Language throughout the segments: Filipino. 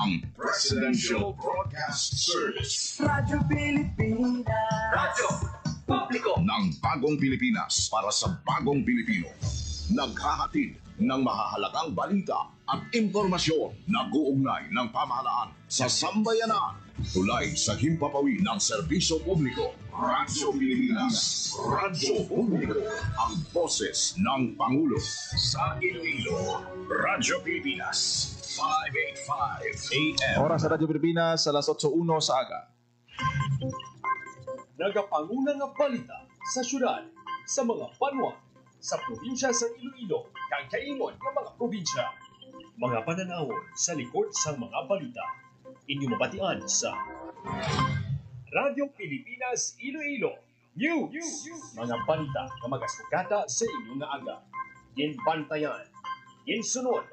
ang Presidential Broadcast Service. Radyo Pilipinas. Radyo Publiko ng Bagong Pilipinas para sa Bagong Pilipino. Naghahatid ng mahahalagang balita at impormasyon na guugnay ng pamahalaan sa sambayanan. Tulay sa himpapawid ng serbisyo publiko. Radyo Pilipinas. Radyo Publiko. Ang boses ng Pangulo. Sa Iloilo. Radyo Pilipinas. 585 AM. Oras sa Radyo Pilipinas, alas 8:01 sa aga. Nagapanguna nga balita sa syudad, sa mga banwa, sa probinsya sa Iloilo, kang kaingon ng mga probinsya. Mga pananawon sa likod sa mga balita. Inyo mabatian sa Radyo Pilipinas Iloilo News. Mga balita na magasugata sa inyong nga aga. Ginbantayan, ginsunod,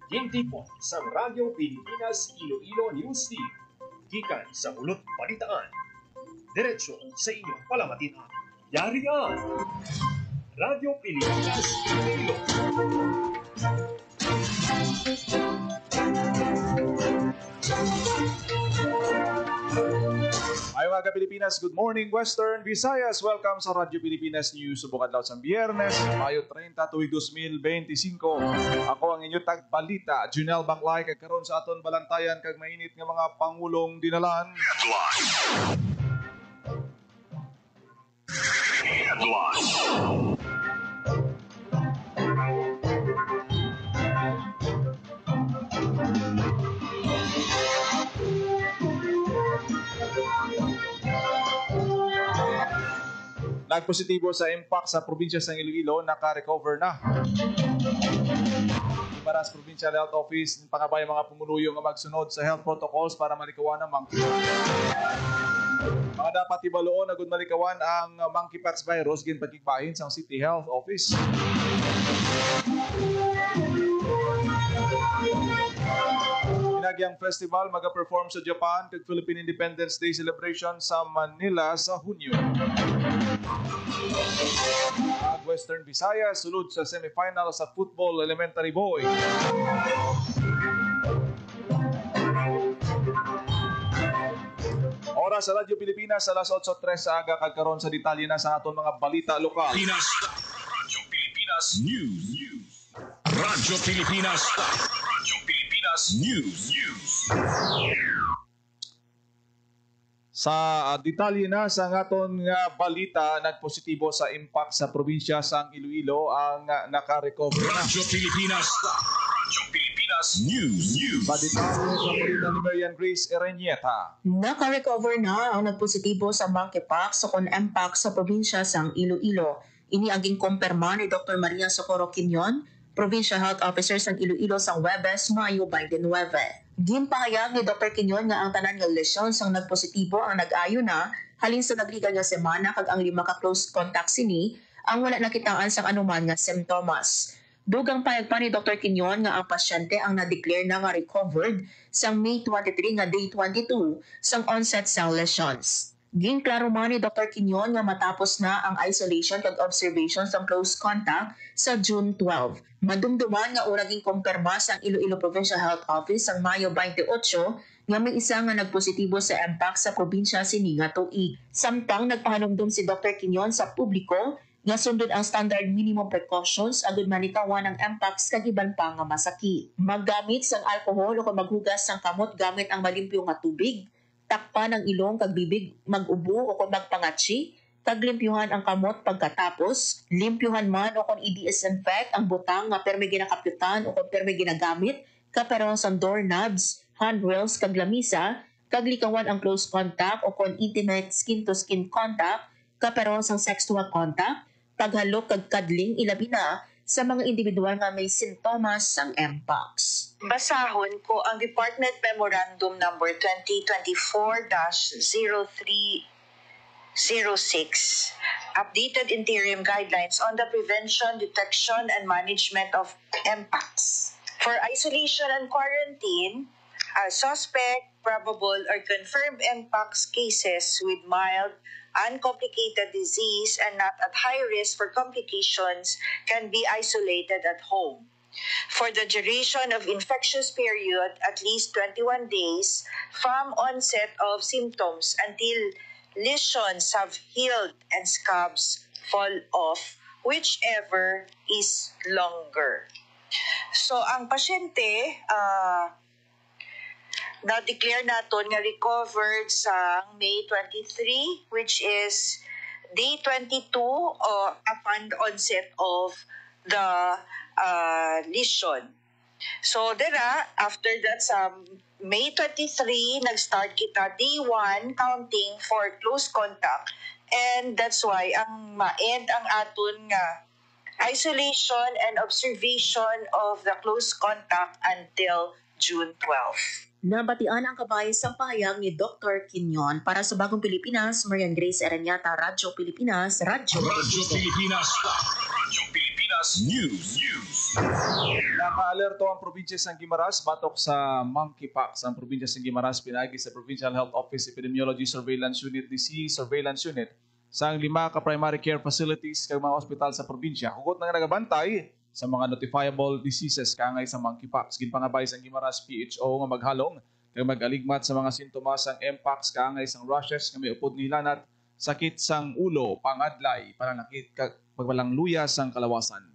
gintipon sa Radyo Pilipinas Iloilo News Team. Gikan sa hulot balitaan. Diretso sa inyong palamatian. Yari ang Radyo Pilipinas Iloilo. Ayong aga Pilipinas, good morning Western Visayas. Welcome sa Radyo Pilipinas News. Subukan daw sa Biyernes, Mayo 30, tuwig 2025. Ako ang inyong tagbalita, Junel Banglay, kagkaroon sa aton balantayan kag mainit nga mga pangulong dinalan. Headline. Nagpositibo sa impact sa probinsya sa Iloilo, naka-recover na. Para sa Provincial Health Office, pangabay mga pumuluyo nga magsunod sa health protocols para malikawan ang monkeypox. Mga dapat ibaloon na gud malikawan ang monkeypox virus ginpakigbahin sa City Health Office. Pinagyang Festival maga-perform sa Japan kag Philippine Independence Day celebration sa Manila sa Hunyo. Ang Western Visayas sulod sa semifinal sa Football Elementary Boy. Oras sa Radyo Pilipinas, alas 8:03 sa aga, kagkaroon sa detalye na sa aton mga balita lokal. Radyo Pilipinas News. Radyo Pilipinas. Radyo Pilipinas News. Sa detalye na sa aton nga balita, nagpositibo sa impact sa probinsya sa Iloilo ang naka-recover na. Radyo Pilipinas. Radyo Pilipinas News. Sa detalye sa balita ni Marian Grace Ereñeta. Naka-recover na ang nagpositibo sa monkeypox o kon mpox sa probinsya sa Iloilo. Ini aging kumpirma ni Dr. Maria Socorro Quinion, Provincial Health Officer sa Iloilo sa Huwebes, Mayo 29. Gimpahayag ni Dr. Quinion nga ang tanan nga lesyon sang nagpositibo ang nag-ayo na halin sa nagligal nga semana kag ang 5 ka close contact sini ang wala nakitaan sang anuman nga simptomas. Dugang payag pa ni Dr. Quinion nga ang pasyente ang na-declare na nga recovered sang May 23 nga day 22 sang onset sang lesions. Ginklaro man ni Dr. Quinion nga matapos na ang isolation kag observation sa close contact sa June 12. Madumduman nga ura ging kumpirma sa Iloilo Provincial Health Office sa Mayo 28 nga may isa nga nagpositibo sa mpox sa probinsya sini nga tuig. Samtang nagpahanumdum si Dr. Quinion sa publiko nga sundod ang standard minimum precautions agud manikawan ang mpox kag iban pa nga masakit. Maggamit sang alcohol o kung maghugas sang kamot gamit ang malimpyo nga tubig. Takpan ang ilong kag bibig mag-ubo o kung magpangatsi, kag limpyuhan ang kamot pagkatapos, limpyuhan man o kung i-disinfect ang butang nga permi ginakapyutan o kung permi ginagamit, kaperon sa doorknobs, handrails kag lamisa, kag likawan ang close contact o kung intimate skin-to-skin contact, kaperon sa sexual contact, paghalok kag kadling ilabi na sa mga individual nga may sintomas ng mpox. Basahon ko ang Department Memorandum Number 2024-0306, Updated Interim Guidelines on the Prevention, Detection, and Management of Mpox. For isolation and quarantine, suspect, probable, or confirmed Mpox cases with mild, uncomplicated disease and not at high risk for complications can be isolated at home. for the duration of infectious period at least 21 days from onset of symptoms until lesions have healed and scabs fall off, whichever is longer. So, ang pasyente, na-declare naton nga recovered sa May 23, which is day 22 upon the onset of the lesion. So, after that, sa May 23, nag-start kita day 1 counting for close contact. And that's why ang ma-end ang aton nga isolation and observation of the close contact until June 12. Nabatian ang kabayan sa pahayag ni Dr. Quinyon para sa Bagong Pilipinas, Marian Grace Aranyata, Radyo Pilipinas, Radyo Pilipinas. Radyo Pilipinas News. Naka-alerto ang probinsya ng Guimaras batok sa monkeypox. Ang probinsya ng Guimaras pinagi sa Provincial Health Office Epidemiology Surveillance Unit, DC Surveillance Unit, sa 5 ka primary care facilities kag mga ospital sa probinsya. Hugot na nga nagabantay sa mga notifiable diseases kangay sa monkeypox. Ginpangabay sa Guimaras PHO nga maghalong kag mag-aligmat sa mga sintomas sang mpox kangay sang rashes nga may upod ng hilanat, sakit sang ulo, pangadlay, pananakit kag pagwalang luya sang kalawasan.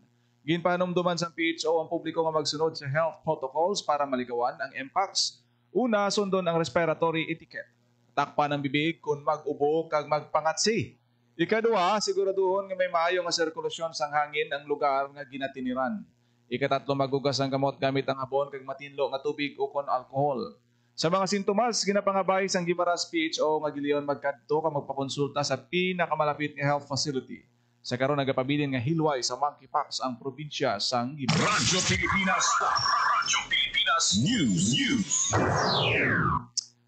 Ginpanomduman sa PHO ang publiko nga magsunod sa health protocols para malikawan ang mpox. Una, sundon ang respiratory etiquette. Takpan ang bibig kung mag-ubo kag magpangatsi. Ikadua, siguraduhon nga may maayo nga sirkulasyon sang hangin ang lugar nga ginatiniran. Ikatatlo, magugas ang gamot gamit ang abon kag matinlo nga tubig o kon alcohol. Sa mga sintomas, ginapangabay sang Guimaras PHO nga giliyon magkadto ka magpakonsulta sa pinakamalapit nga health facility. Sa karon nagapabilin nga hilway sa monkeypox ang probinsya sang Guimaras. Radyo Pilipinas. Radyo Pilipinas News.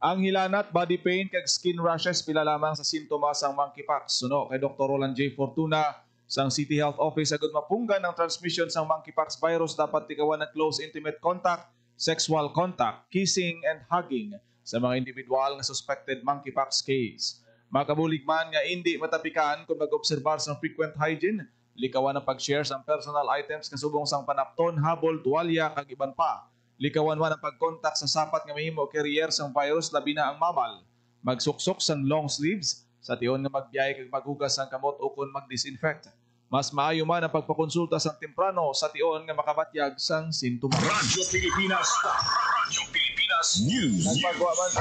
Ang hilanat, body pain kag skin rashes pila lamang sa sintomas sang monkeypox. Suno kay Dr. Roland J. Fortuna sang City Health Office agud mapunggan ang transmission sang monkeypox virus dapat tikawan ng close intimate contact, sexual contact, kissing and hugging sa mga individual nga suspected monkeypox case. Makabulig man nga hindi matapikan kung mag-obserbar sang frequent hygiene, likawan ang pag-share sang personal items kasubong sang panapton, habol, tuwalya kag iban pa. Likawan man ang pagkontak sa sapat nga mahimo carrier sang virus labi na ang mamal. Magsuksok sang long sleeves sa tion nga magbiyahe kag maghugas sang kamot o kun mag-disinfect. Mas maayo man ang pagpakonsulta sang temprano sa tion nga makabatyag sang sintomas. Radyo Pilipinas. Radyo Pilipinas News. Nagpagawa man sa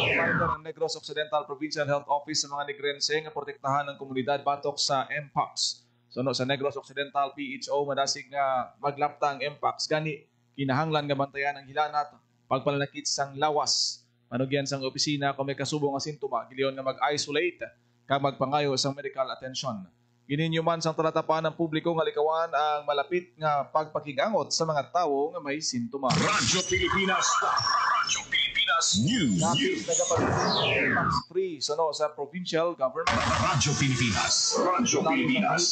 reminder ng Negros Occidental Provincial Health Office sa mga Negrense nga protektahan ang komunidad batok sa mpox. Suno sa Negros Occidental PHO madasig nga maglapta ang mpox gani kinahanglan nga bantayan ang hilanat, pagpalanakit sang lawas. Manugyan sang opisina kung may kasubong nga sintoma, giliyon nga mag-isolate kag magpangayo sang medical attention. Gininyo man sang talatapan ng publiko nga likawan ang malapit nga pagpakigangot sa mga tawo nga may sintoma. Radyo Pilipinas. Radyo Pilipinas News. Napis nagapag-tax free sa provincial government. Radyo Pilipinas. Radyo Pilipinas.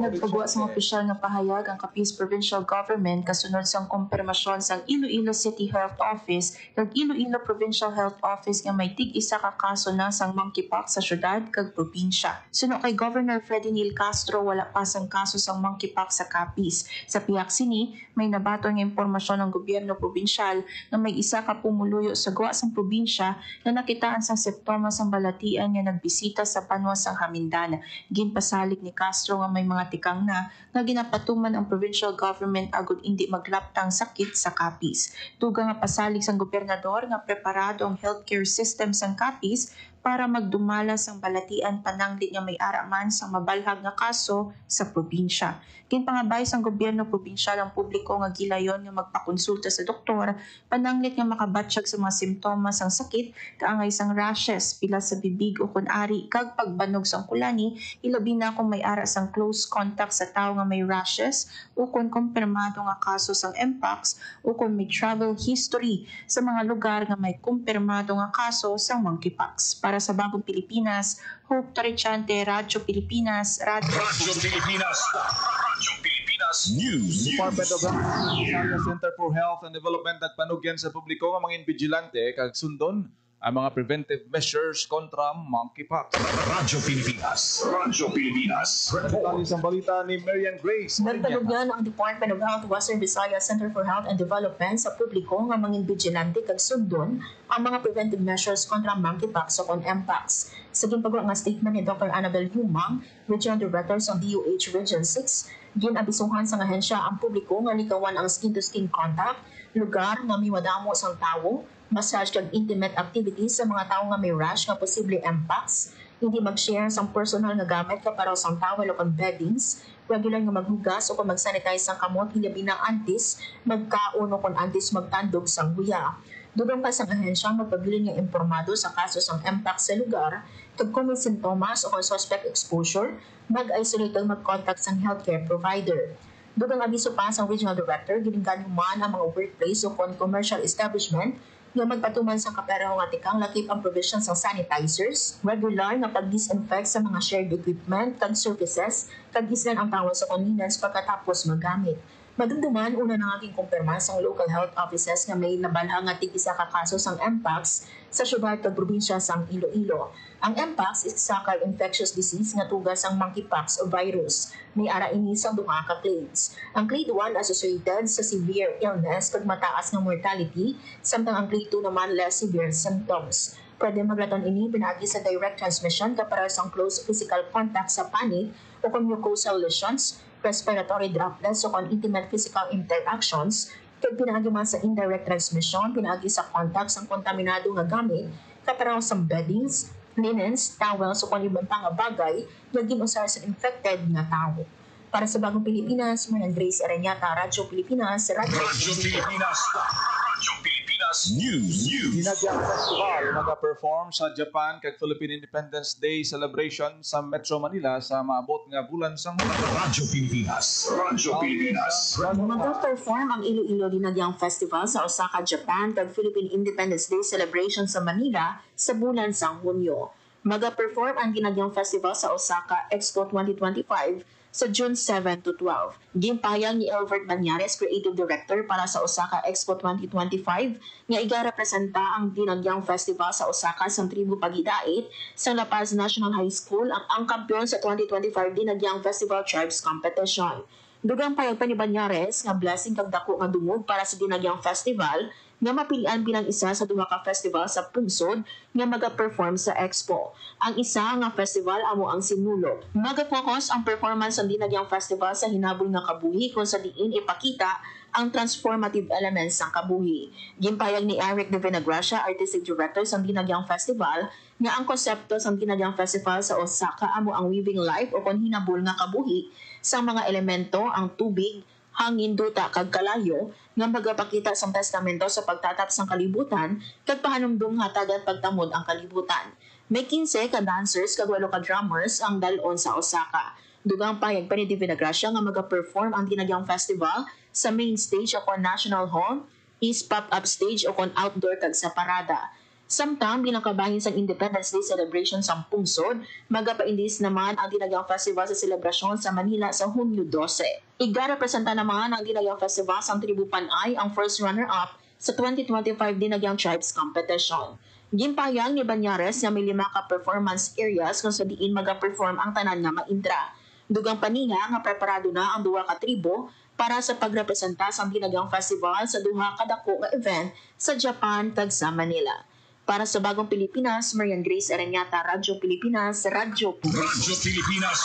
Nagpagawa sa opisyal nga pahayag ang Capiz Provincial Government kasunod sang kumpirmasyon sang Iloilo City Health Office kag Iloilo Provincial Health Office nga may tig-isa ka kaso na sang monkeypox sa syudad kag probinsya. Suno kay Governor Freddy Neil Castro, wala pa sang kaso sang monkeypox sa Capiz. Sa piyak sini, may nabato nga impormasyon ng gobyerno probinsyal na may isa ka pumuluyo sa gawa sang probinsya na nakitaan sang simptomas sang balatian nga nagbisita sa panwa sang Hamindana. Ginpasalig ni Castro nga may mga tikang na ginapatuman ang provincial government agud hindi maglaptang sakit sa Capiz. Tuga nga pasalig sang gobernador nga preparado ang healthcare system sang Capiz para magdumala sang balatian pananglit nga may ara man sang mabalhag nga kaso sa probinsya. Ginpangabay sang gobyerno probinsyal ang publiko nga gilayon nga magpakonsulta sa doktor pananglit nga makabatsyag sa mga simptomas sang sakit kaangay sang rashes, pila sa bibig o kunari kag pagbanog sang kulani, ilabi na kung may ara sang close contact sa tao nga may rashes o kung kumpirmado nga kaso sang mpox o kung may travel history sa mga lugar nga may kumpirmado nga kaso sang monkeypox. Para sa Bagong Pilipinas, Hope Torrechante, Radyo Pilipinas, Radyo Pilipinas. Radyo Pilipinas News. Department of Health Center for Health and Development nagpanugyan sa publiko nga mga vigilante kag sundon ang mga preventive measures kontra monkeypox. Radyo Pilipinas. Radyo Pilipinas. Detalye sa balita ni Marian Grace. Nagtalugyan ang Department of Health Western Visayas Center for Health and Development sa publiko nga mangin vigilante kag sundon ang mga preventive measures kontra monkeypox o kon mpox. Sa ginpagawa nga statement ni Dr. Annabel Humang, Regional Director sa DOH Region 6, ginabisuhan sa ahensya ang publiko nga likawan ang skin-to-skin contact, lugar nga may madamo sang tawo, massage kag intimate activities sa mga tawo nga may rash nga posible mpox, hindi mag-share sang personal nga gamit kaparaw sang towel o kon beddings, regular nga maghugas o kung mag-sanitize sang kamot hilabi na antis, magkaon o kung antis magtandog sang guya. Dugang pa sa ahensya magpabilin nga impormado sa kaso sang mpox sa lugar, kag kung may sintomas o kung suspect exposure, mag-isolate ang mag-contact sang healthcare provider. Dugang abiso pa sa Regional Director, gininggan man ang mga workplace o kung commercial establishment nga magpatuman sa kaperaw nga tikang lakip ang provision sa sanitizers, regular nga pag-disinfect sa mga shared equipment kag surfaces, kag islan ang tawag sa convenience pagkatapos magamit. Madumduman, una na naging kumpirma sa local health offices nga may nabalhang nga tig-isa ka kaso sang mpox sa syudad kag probinsya sang Iloilo. Ang mpox is isa ka infectious disease nga tugas sang monkeypox o virus. May ara ini sang duha ka clades. Ang clade 1 associated sa severe illness kag mataas nga mortality, samtang ang clade 2 naman less severe symptoms. Pwede maglaton ini pinagi sa direct transmission kapara sang close physical contact sa panit o kung mucosal lesions, respiratory droplets o kung intimate physical interactions, kag pinagi man sa indirect transmission, pinagi sa contact sang kontaminado nga gamit, kaparaw sang beddings, linens, towels o kung ibang pang bagay nga ginusar sa infected nga tao. Para sa Bagong Pilipinas, Marian Grace Areñata, Radyo Pilipinas, Radyo Pilipinas. Radyo Pilipinas News. Dinagyang Festival nag-perform sa Japan kag Philippine Independence Day celebration sa Metro Manila sa maabot nga bulan sang Radyo Pilipinas. Radyo Pilipinas. Mag-perform ang Iloilo Dinagyang Festival sa Osaka, Japan kag Philippine Independence Day celebration sa Manila sa bulan sang Hunyo. Mag-perform ang Dinagyang Festival sa Osaka Expo 2025 sa June 7 to 12. Gimpayang ni Elbert Banyares, Creative Director para sa Osaka Expo 2025, nga iga-representa ang Dinagyang Festival sa Osaka sa tribu Pagidait sa La Paz National High School ang kampiyon sa 2025 Dinagyang Festival Tribes Competition. Dugang payag pa ni Banyares nga blessing kag dako nga dungog para sa Dinagyang Festival nga mapilian bilang isa sa duha ka festival sa pungsod nga maga-perform sa Expo. Ang isa nga festival amo ang Sinulog. Maga-focus ang performance sa Dinagyang Festival sa hinabol nga kabuhi kung sa diin ipakita ang transformative elements ng kabuhi. Gimpayag ni Eric de Vinagracia, Artistic Director sa Dinagyang Festival, nga ang konsepto sa Dinagyang Festival sa Osaka amo ang weaving life o kung hinabol nga kabuhi sa mga elemento ang tubig, hangin, duta kag kalayo nga magapakita sa testamento sa pagtatap sang kalibutan kag pahanumdum hatagan pagtamod ang kalibutan. May 15 ka dancers kag 8 ka drummers ang dalon sa Osaka. Dugang payag pa ni Vinagracia nga maga-perform ang Dinagyang Festival sa main stage o kon National Hall, East Pop-Up Stage o kon outdoor kag sa parada. Samtang binakabahin sa Independence Day celebration sa pungsod, magapaindis naman ang Dinagyang Festival sa selebrasyon sa Manila sa Hunyo 12. Iga-representa naman ang Dinagyang Festival sa tribu Panay ang first runner-up sa 2025 Dinagyang Tribes Competition. Gimpayang ni Banyares nga may 5 ka performance areas kung sa diin maga-perform ang tanan nga maindra. Dugang paniya nga preparado na ang 2 ka tribo para sa pagrepresenta sa Dinagyang Festival sa 2 ka dako nga event sa Japan kag sa Manila. Para sa Bagong Pilipinas, Marian Grace Areñata, Radyo Pilipinas, Radyo Pilipinas.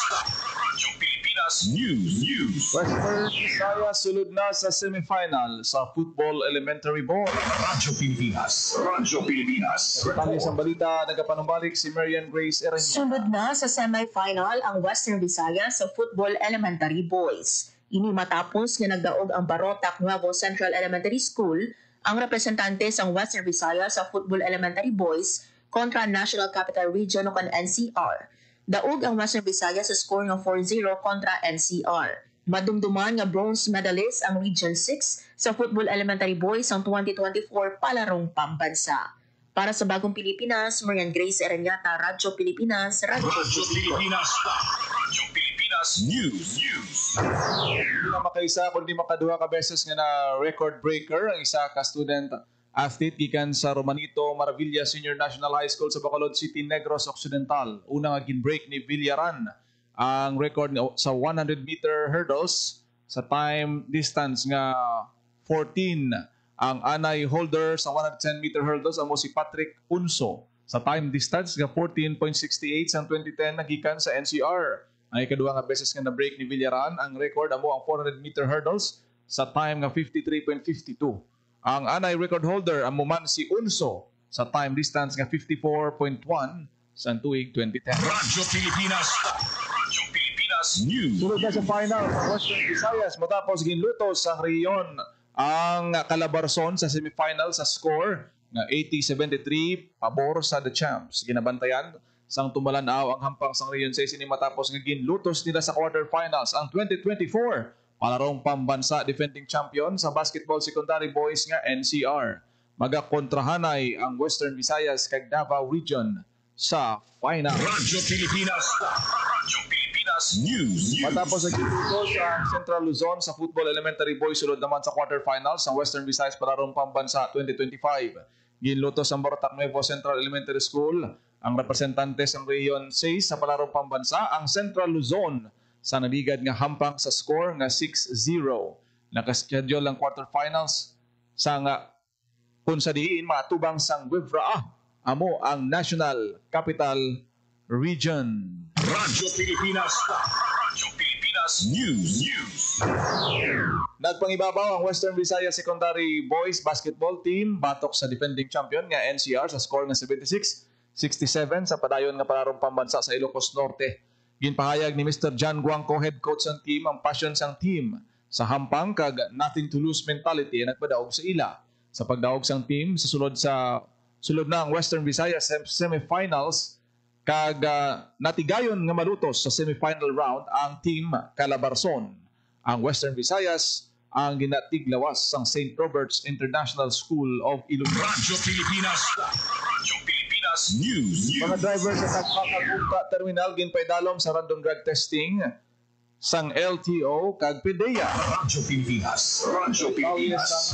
Radyo Pilipinas News. Western Visayas sulod na sa semifinal sa Football Elementary Board. Radyo Pilipinas. Radyo Pilipinas. Detalye sa balita, nagapanumbalik si Marian Grace Areñata. Sunod na sa semifinal ang Western Visayas sa Football Elementary Boys. Ini matapos nga nagdaog ang Barotac Nuevo Central Elementary School ang representante sa Western Visayas sa Football Elementary Boys kontra National Capital Region o kan NCR. Daog ang Western Visayas sa score ng 4-0 kontra NCR. Madumduman nga bronze medalist ang Region 6 sa Football Elementary Boys ang 2024 palarong pambansa. Para sa Bagong Pilipinas, Marian Grace Areñata, Radyo Pilipinas, Radyo Pilipinas. Radyo Pilipinas News. Hindi na makaisa kundi makaduha ka beses nga na record breaker ang isa ka student athlete gikan sa Romanito Maravilla Senior National High School sa Bacolod City, Negros Occidental. Una nga gin-break ni Villaran ang record sa 100-meter hurdles sa time distance nga 14. Ang anay holder sa 110-meter hurdles amo si Patrick Unso sa time distance nga 14.68 sa 2010 nagikan sa NCR. Ang ikaduha nga beses nga na-break ni Villaran ang record amo ang 400-meter hurdles sa time nga 53.52. Ang anay record holder amo man si Unso sa time distance nga 54.1 sa tuig 2010. Radyo Pilipinas. Radyo Pilipinas News. Sulod na sa final sa Western Visayas matapos ginlutos sa reyon ang Calabarzon sa semifinal sa score nga 80-73 pabor sa The Champs. Ginabantayan sang tumalanaw ang hampang sang Region 6 ini matapos nga ginlutos nila sa quarterfinals ang 2024 palarong pambansa defending champion sa basketball secondary boys nga NCR. Magakontrahanay ang Western Visayas kag Davao Region sa final. Radyo Pilipinas. Radyo Pilipinas News. Matapos ang ginlutos ang Central Luzon sa football elementary boys sulod naman sa quarterfinals ang Western Visayas palarong pambansa 2025. Ginlutos ang Borotac Nuevo Central Elementary School ang representantes ng Region 6 sa palarong pambansa ang Central Luzon sa nabigad nga hampang sa score nga 6-0. Nakaschedule ang quarterfinals sa nga kung sa diin matubang sang Wivra amo ang National Capital Region. Radyo Pilipinas. Radyo Pilipinas News. Nagpangibabaw ang Western Visayas Secondary Boys Basketball Team batok sa defending champion nga NCR sa score nga 76-67 sa padayon nga palarong pambansa sa Ilocos Norte. Ginpahayag ni Mr. John Guangco, head coach ng team, ang passion sang team sa hampang kag nothing to lose mentality ang nagpadaog sa ila. Sa pagdaog sang team sa sulod na ang Western Visayas semifinals kag natigayon nga malutos sa semifinal round ang team Calabarzon. Ang Western Visayas ang ginatiglawas sang St. Robert's International School of Iloilo. Radyo Pilipinas. Radyo Pilipinas News. Mga drivers sa Nagpakagpunta Terminal ginpaidalom sa random drug testing sang LTO kag PDEA. Radyo Pilipinas. Radyo Pilipinas.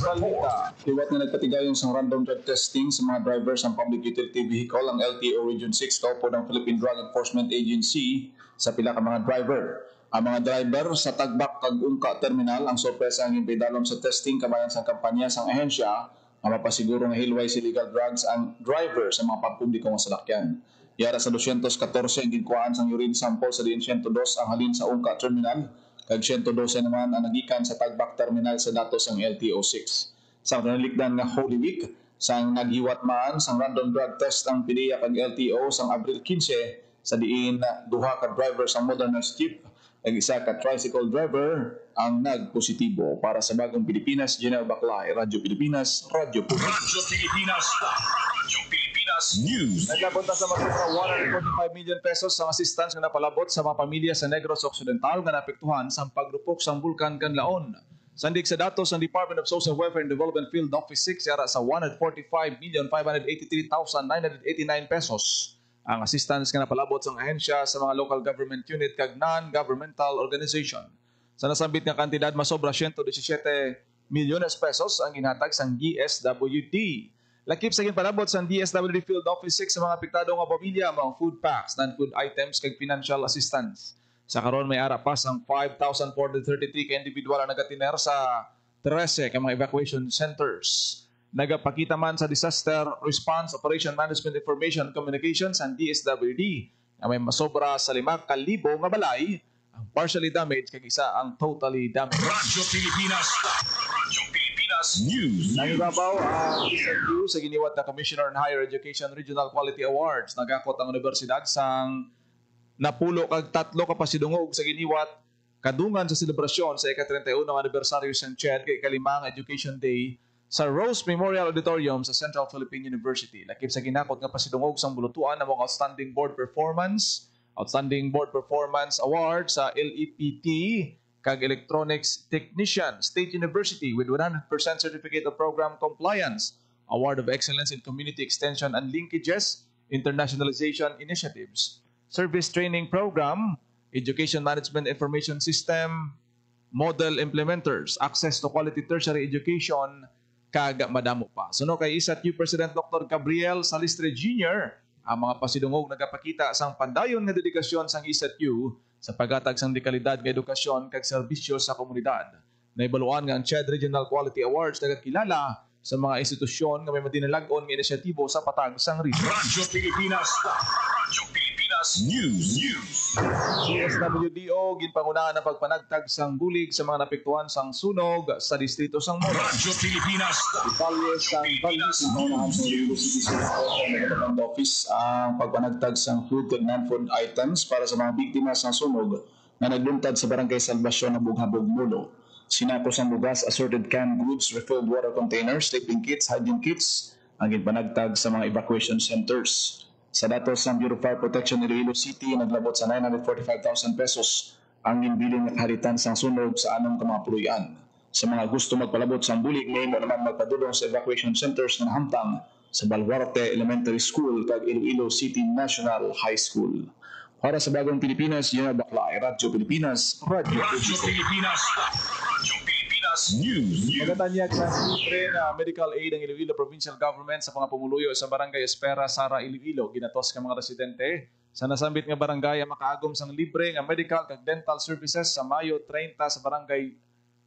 Liwat na nagpatigayon sa random drug testing sa mga drivers ng public utility vehicle ang LTO Region 6 kaupo ng Philippine Drug Enforcement Agency sa pila ka mga driver. Ang mga driver sa Tagbak kag Ungka Terminal ang sorpresa ang ipidalom sa testing kabayan sa kampanya sang ahensya na mapasiguro nga hilway sa illegal drugs ang driver sa mga pampublikong sasakyan. Yara sa 214 ang ginkuhaan sang urine sample sa diin 102 ang halin sa Ungka Terminal kag 112 naman ang nagikan sa Tagbak Terminal sa datos ang LTO6. Sa nalikdan nga Holy Week sang naghiwat man sang random drug test ang PDEA kag LTO sang Abril 15 sa diin duha ka driver sa modernized jeep kag isa ka tricycle driver ang nagpositibo. Para sa Bagong Pilipinas, General Baclay, Radyo Pilipinas, Radyo Pilipinas. Radyo Pilipinas. Radyo Pilipinas News. Naglapunta sa magkita 145 million pesos ang assistance nga napalabot sa mga pamilya sa Negros Occidental nga napektuhan sa pagrupok sang bulkan Kanlaon. Sandig sa datos ng Department of Social Welfare and Development Field Office 6 yara sa 145,583,989 pesos ang assistance nga napalabot sa ahensya sa mga local government unit kag non-governmental organization. Sa nasambit nga kantidad masobra 117 milyones pesos ang ginhatag sang DSWD. Lakip sa ginpalabot sa DSWD Field Office 6 sa mga apektado nga pamilya, mga food packs, non-food items kag financial assistance. Sa karon may ara pa sang 5,433 ka individual ang nagatiner sa 13 ka mga evacuation centers. Nagapakita man sa Disaster Response Operation Management Information Communications ang DSWD na may masobra sa 5,000 nga balay ang partially damaged kag isa ang totally damaged. Radyo Pilipinas. Radyo Pilipinas News. Nangibabaw ang isang sa giniwat na Commissioner on Higher Education Regional Quality Awards. Nagakot ang universidad sang napulo kag 3 ka pasidungog sa giniwat kadungan sa selebrasyon sa ika-31 anibersaryo sa CHED kay ikalimang Education Day sa Rose Memorial Auditorium sa Central Philippine University. Lakip sa ginakot nga pasidungog sang bulutuan ng mga Outstanding Board Performance Award sa LEPT kag Electronics Technician State University with 100% Certificate of Program Compliance, Award of Excellence in Community Extension and Linkages, Internationalization Initiatives, Service Training Program, Education Management Information System, Model Implementers, Access to Quality Tertiary Education, kag madamo pa. Suno kay ISATU President Dr. Gabriel Salistre Jr., ang mga pasidungog nagapakita sang pandayon nga dedikasyon sang ISATU sa paghatag sang dekalidad nga edukasyon kag serbisyo sa komunidad. Naibaluan nga ang CHED Regional Quality Awards nagakilala sa mga institusyon nga may madinalagon nga inisyatibo sa patag sang research. Radyo Pilipinas. Radyo Pilipinas News. CSWDO ginpangunahan ang pagpanagtag sang bulig sa mga napektuhan sang sunog sa distrito sang Moro. Radyo Pilipinas. Detalye sa pangunahan sa University Development Office ang pagpanagtag sang food and non-food items para sa mga biktima sa sunog na nagluntad sa Barangay Salvacion ng Bughabog, Molo. Sinapos ang bugas, assorted canned goods, refilled water containers, sleeping kits, hygiene kits ang ginpanagtag sa mga evacuation centers. Sa datos ng Bureau of Fire Protection ng Iloilo City, naglabot sa 945,000 pesos ang ginbiling na kaharitan sang sunog sa anong kamapuluyan. Sa mga gusto magpalabot sa bulig, may mo naman magpadulong sa evacuation centers na nahamtang sa Baluarte Elementary School kag Iloilo City National High School. Para sa Bagong Pilipinas, Yuna Baklay, Radyo Pilipinas, Radyo Pilipinas. Radyo Pilipinas News. Magatanyag sa libre na medical aid ng Iloilo Provincial Government sa mga pumuluyo sa Barangay Espera, Sara, Iloilo. Ginatos ka mga residente sa nasambit nga barangay ang makaagom sang libre nga medical kag dental services sa Mayo 30 sa Barangay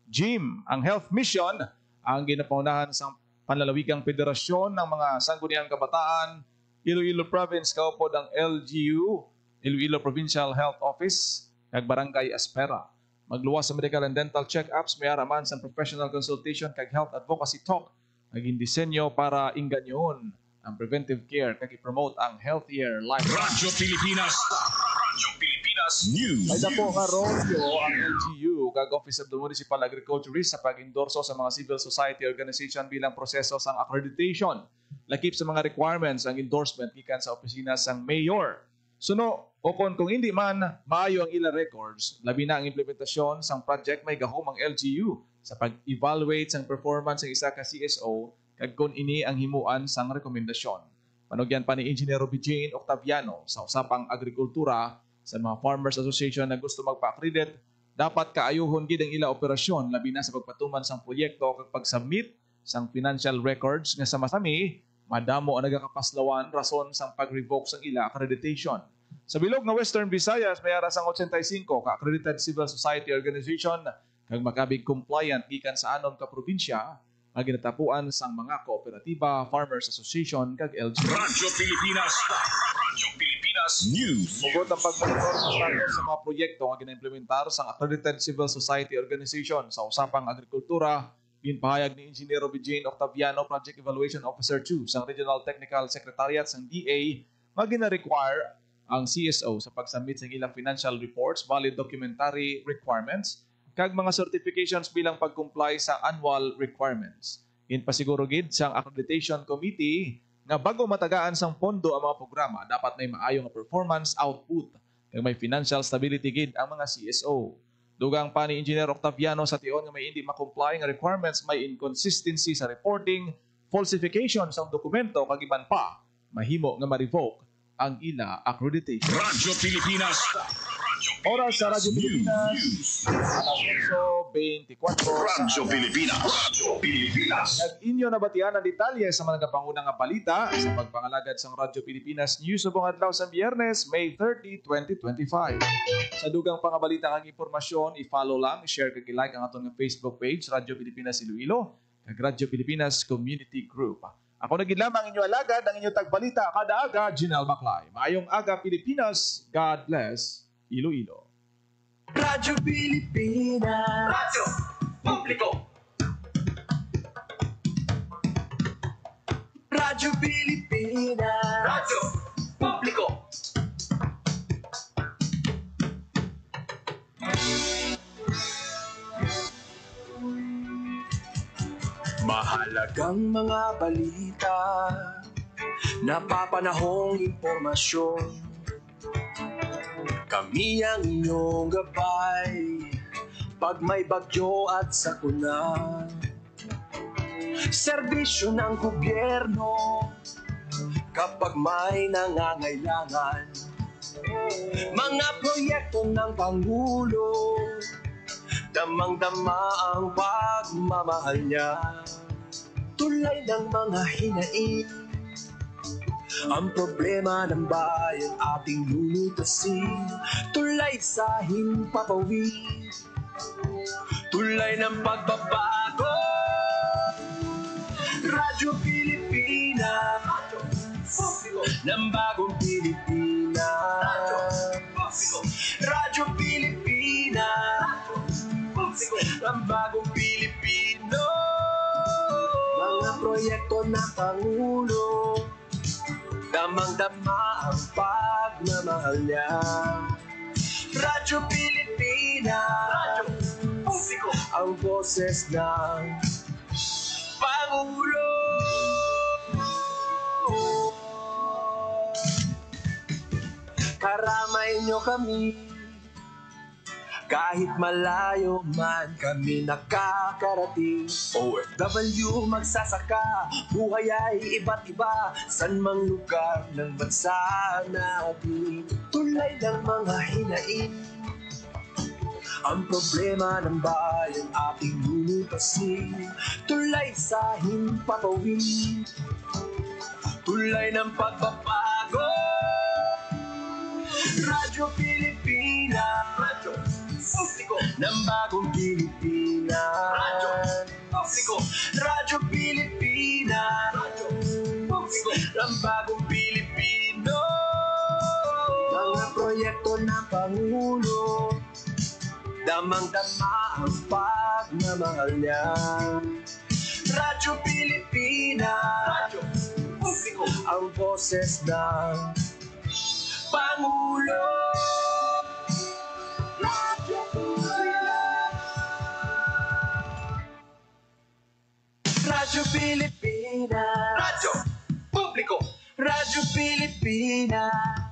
Gym. Ang health mission ang ginapaunahan sa Panlalawigang Federasyon ng mga Sangguniang Kabataan, Iloilo Province, kaupod ang LGU, Iloilo Provincial Health Office, kag Barangay Espera. Magluwas sa medical and dental check-ups, may araman sa professional consultation kag health advocacy talk, naging disenyo para inganyon ang preventive care kag i-promote ang healthier lifestyle. Radyo Pilipinas. Radyo Pilipinas News. May dapo nga rolyo ang LGU kag Office of the Municipal Agriculturist sa pag-endorso sa mga civil society organization bilang proseso sang accreditation. Lakip sa mga requirements ang endorsement gikan sa opisina sang mayor. Suno, o kung hindi man maayo ang ila records, labi na ang implementasyon sang project may gahom ang LGU sa pag-evaluate sang performance ng isa ka CSO kag kung ini ang himuan sang rekomendasyon. Panugyan pa ni Engineer Jane Octaviano sa usapang agrikultura sa mga Farmers Association na gusto magpa-accredit, dapat kaayuhon gid ang ila operasyon labi na sa pagpatuman sang proyekto kag pag-submit sang financial records nga sama-sami madamo ang nagakapaslawan rason sang pag-revoke sang ila accreditation. Sa bilog nga Western Visayas, may ara sang 85 ka-accredited civil society organization kag makabig compliant gikan sa anon ka probinsya nga ginatapuan sang mga kooperatiba, Farmers Association kag LGU. Radyo Pilipinas. Radyo Pilipinas News. Mugot ang pagmonitor sa status sa mga proyekto nga gina-implementar sang accredited civil society organization sa usapang agrikultura. Ginpahayag ni Engineer Jane Octaviano, Project Evaluation Officer 2 sa Regional Technical Secretariat ng DA, nga gina-require ang CSO sa pag-submit sa ilang financial reports, valid documentary requirements, kag mga certifications bilang pag-comply sa annual requirements. Ginpasiguro gid sang Accreditation Committee nga bago matagaan sang pondo ang mga programa, dapat may maayo nga performance output kag may financial stability gid ang mga CSO. Dugang pa ni Engineer Octaviano sa tion nga may hindi makomply nga requirements, may inconsistency sa reporting, falsification sa dokumento kag iban pa, mahimo nga ma-revoke ang ila accreditation. Radyo Pilipinas. Oras sa Radyo Pilipinas, alas 8:24. Radyo Pilipinas. Radyo Pilipinas. Nag-inyo na batian ang detalye sa mga nagapangunang nga balita sa pagpangalagad sa Radyo Pilipinas News subong adlaw sa Biyernes, May 30, 2025. Sa dugang pangabalita kang impormasyon, i-follow lang, i-share kag i-like ang aton nga Facebook page Radyo Pilipinas Iloilo kag Radyo Pilipinas Community Group. Ako nagid lamang inyo alagad ang inyo tagbalita kada aga, Jinal Baklay. Maayong aga Pilipinas. God bless Iloilo. Radyo Pilipinas. Radyo Publiko. Radyo Pilipinas. Radyo Publiko. Mahalagang mga balita, napapanahong impormasyon. Kami ang inyong gabay pag may bagyo at sakuna. Serbisyo ng gobyerno kapag may nangangailangan. Mga proyekto ng Pangulo, damang-dama ang pagmamahal niya. tulay ng mga hinaing. Ang problema ng bayan ating lulutasin, tulay sa himpapawid, tulay ng pagbabago. Radyo Pilipinas, ng bagong Pilipinas. Radyo Pilipinas, ng bagong Pilipino. Mga proyekto ng Pangulo, damang-dama ang pagmamahal niya. Radyo Pilipinas, ang boses ng Pangulo. Karamay nyo kami, kahit malayo man kami nakakarating. OFW magsasaka, buhay ay iba't iba, san mang lugar ng bansa natin. Tulay ng mga hinaing, ang problema ng bayan ating lulutasin, tulay sa himpapawid, tulay ng pagbabago. Radyo Pilipinas, ng bagong Pilipinas. Radyo Pilipinas, ng bagong Pilipino. Mga proyekto ng Pangulo, damang-dama ang pagmamahal niya. Radyo Pilipinas, ang boses ng Pangulo. Radyo Pilipinas, Radyo Publiko, Radyo Pilipinas.